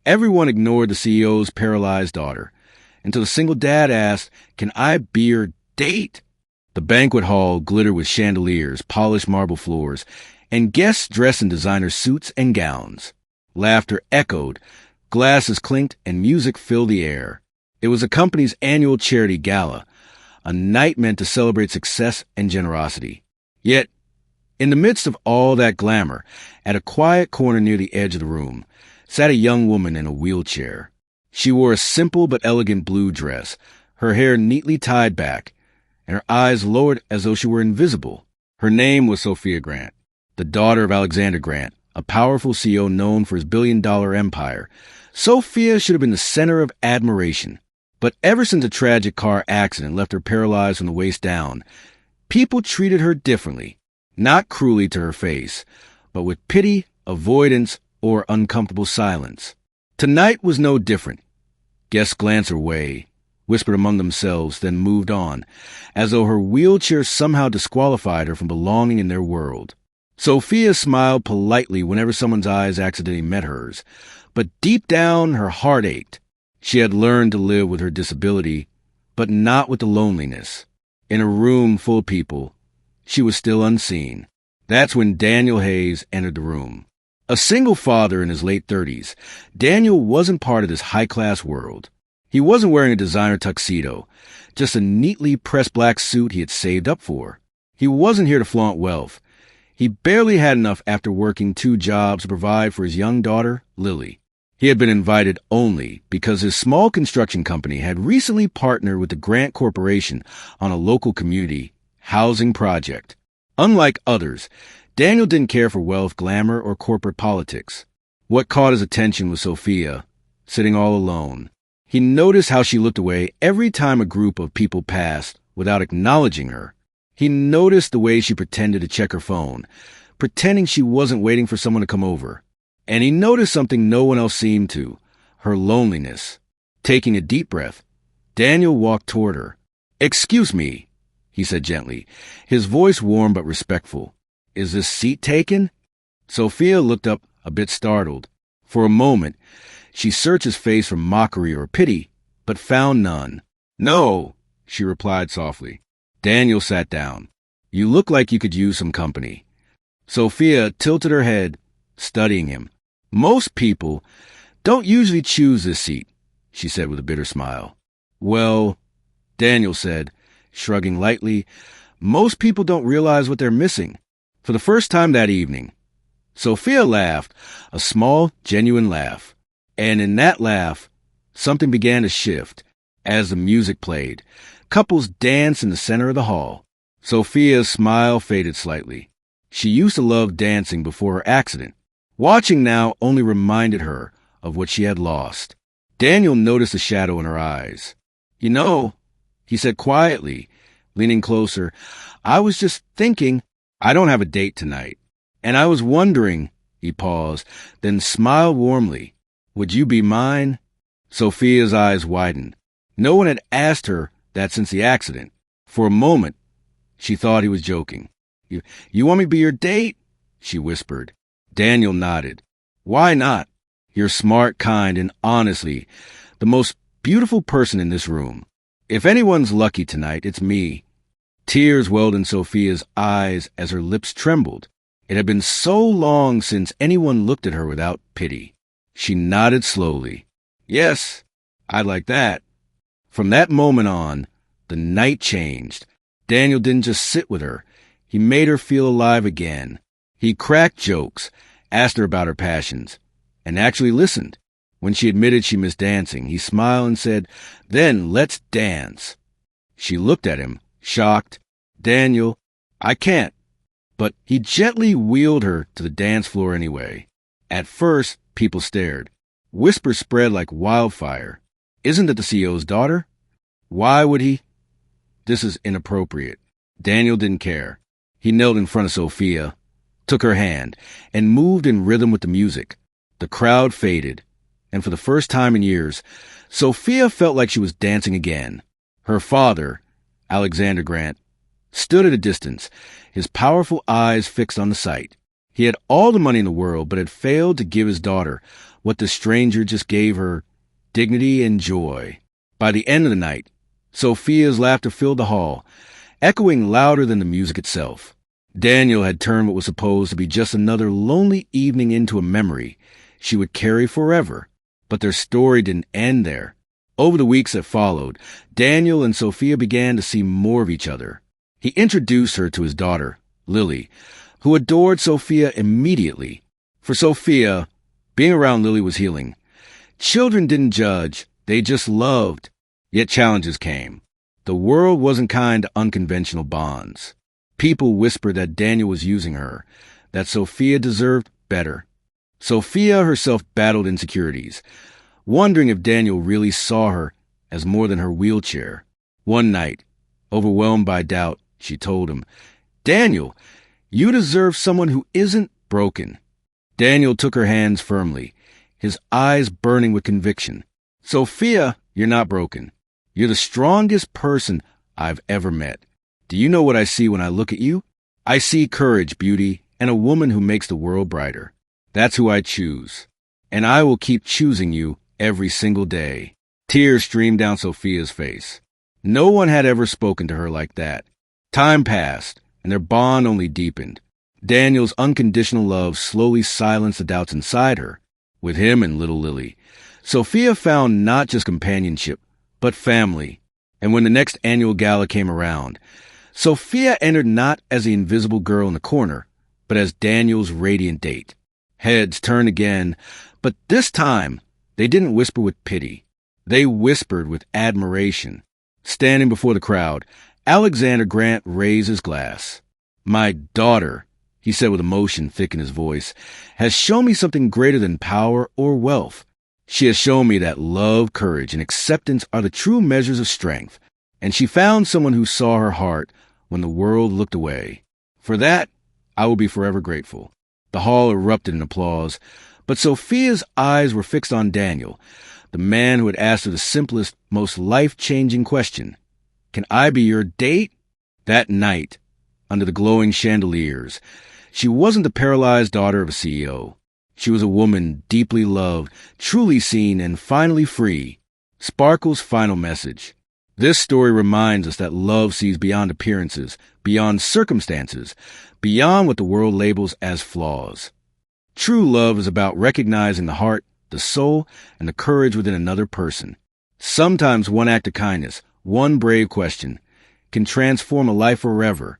Everyone ignored the CEO's paralyzed daughter, until a single dad asked, "Can I be your date?" The banquet hall glittered with chandeliers, polished marble floors, and guests dressed in designer suits and gowns. Laughter echoed, glasses clinked, and music filled the air. It was the company's annual charity gala, a night meant to celebrate success and generosity. Yet, in the midst of all that glamour, at a quiet corner near the edge of the room, sat a young woman in a wheelchair. She wore a simple but elegant blue dress, her hair neatly tied back, and her eyes lowered as though she were invisible. Her name was Sophia Grant, the daughter of Alexander Grant, a powerful CEO known for his billion-dollar empire. Sophia should have been the center of admiration. But ever since a tragic car accident left her paralyzed from the waist down, people treated her differently, not cruelly to her face, but with pity, avoidance, or uncomfortable silence. Tonight was no different. Guests glanced her way, whispered among themselves, then moved on, as though her wheelchair somehow disqualified her from belonging in their world. Sophia smiled politely whenever someone's eyes accidentally met hers, but deep down her heart ached. She had learned to live with her disability, but not with the loneliness. In a room full of people, she was still unseen. That's when Daniel Hayes entered the room. A single father in his late 30s, Daniel wasn't part of this high-class world. He wasn't wearing a designer tuxedo, just a neatly pressed black suit he had saved up for. He wasn't here to flaunt wealth. He barely had enough after working 2 jobs to provide for his young daughter, Lily. He had been invited only because his small construction company had recently partnered with the Grant Corporation on a local community housing project. Unlike others, Daniel didn't care for wealth, glamour, or corporate politics. What caught his attention was Sophia, sitting all alone. He noticed how she looked away every time a group of people passed without acknowledging her. He noticed the way she pretended to check her phone, pretending she wasn't waiting for someone to come over. And he noticed something no one else seemed to, her loneliness. Taking a deep breath, Daniel walked toward her. "Excuse me," he said gently, his voice warm but respectful. "Is this seat taken?" Sophia looked up, a bit startled. For a moment, she searched his face for mockery or pity, but found none. "No," she replied softly. Daniel sat down. "You look like you could use some company." Sophia tilted her head, studying him. "Most people don't usually choose this seat," she said with a bitter smile. "Well," Daniel said, shrugging lightly, "most people don't realize what they're missing." For the first time that evening, Sophia laughed, a small, genuine laugh. And in that laugh, something began to shift. As the music played, couples danced in the center of the hall. Sophia's smile faded slightly. She used to love dancing before her accident. Watching now only reminded her of what she had lost. Daniel noticed a shadow in her eyes. "You know," he said quietly, leaning closer, "I was just thinking, I don't have a date tonight. And I was wondering," he paused, then smiled warmly, "would you be mine?" Sophia's eyes widened. No one had asked her that since the accident. For a moment, she thought he was joking. You want me to be your date?" she whispered. Daniel nodded. "Why not? You're smart, kind, and honestly, the most beautiful person in this room. If anyone's lucky tonight, it's me." Tears welled in Sophia's eyes as her lips trembled. It had been so long since anyone looked at her without pity. She nodded slowly. "Yes, I'd like that." From that moment on, the night changed. Daniel didn't just sit with her. He made her feel alive again. He cracked jokes, asked her about her passions, and actually listened. When she admitted she missed dancing, he smiled and said, "Then let's dance." She looked at him, shocked. "Daniel, I can't." But he gently wheeled her to the dance floor anyway. At first, people stared. Whispers spread like wildfire. "Isn't it the CEO's daughter? Why would he?" "This is inappropriate." Daniel didn't care. He knelt in front of Sophia, took her hand, and moved in rhythm with the music. The crowd faded, and for the first time in years, Sophia felt like she was dancing again. Her father, Alexander Grant, stood at a distance, his powerful eyes fixed on the sight. He had all the money in the world, but had failed to give his daughter what the stranger just gave her: dignity and joy. By the end of the night, Sophia's laughter filled the hall, echoing louder than the music itself. Daniel had turned what was supposed to be just another lonely evening into a memory she would carry forever. But their story didn't end there. Over the weeks that followed, Daniel and Sophia began to see more of each other. He introduced her to his daughter, Lily, who adored Sophia immediately. For Sophia, being around Lily was healing. Children didn't judge, they just loved. Yet challenges came. The world wasn't kind to unconventional bonds. People whispered that Daniel was using her, that Sophia deserved better. Sophia herself battled insecurities, wondering if Daniel really saw her as more than her wheelchair. One night, overwhelmed by doubt, she told him, "Daniel, you deserve someone who isn't broken." Daniel took her hands firmly, his eyes burning with conviction. "Sophia, you're not broken. You're the strongest person I've ever met. Do you know what I see when I look at you? I see courage, beauty, and a woman who makes the world brighter. That's who I choose. And I will keep choosing you every single day." Tears streamed down Sophia's face. No one had ever spoken to her like that. Time passed, and their bond only deepened. Daniel's unconditional love slowly silenced the doubts inside her. With him and little Lily, Sophia found not just companionship, but family. And when the next annual gala came around, Sophia entered not as the invisible girl in the corner, but as Daniel's radiant date. Heads turned again, but this time they didn't whisper with pity. They whispered with admiration. Standing before the crowd, Alexander Grant raised his glass. "My daughter," he said with emotion thick in his voice, "has shown me something greater than power or wealth. She has shown me that love, courage, and acceptance are the true measures of strength. And she found someone who saw her heart when the world looked away. For that, I will be forever grateful." The hall erupted in applause, but Sophia's eyes were fixed on Daniel, the man who had asked her the simplest, most life-changing question: "Can I be your date?" That night, under the glowing chandeliers, she wasn't the paralyzed daughter of a CEO. She was a woman deeply loved, truly seen, and finally free. Sparkle's final message. This story reminds us that love sees beyond appearances, beyond circumstances, beyond what the world labels as flaws. True love is about recognizing the heart, the soul, and the courage within another person. Sometimes one act of kindness, one brave question, can transform a life forever.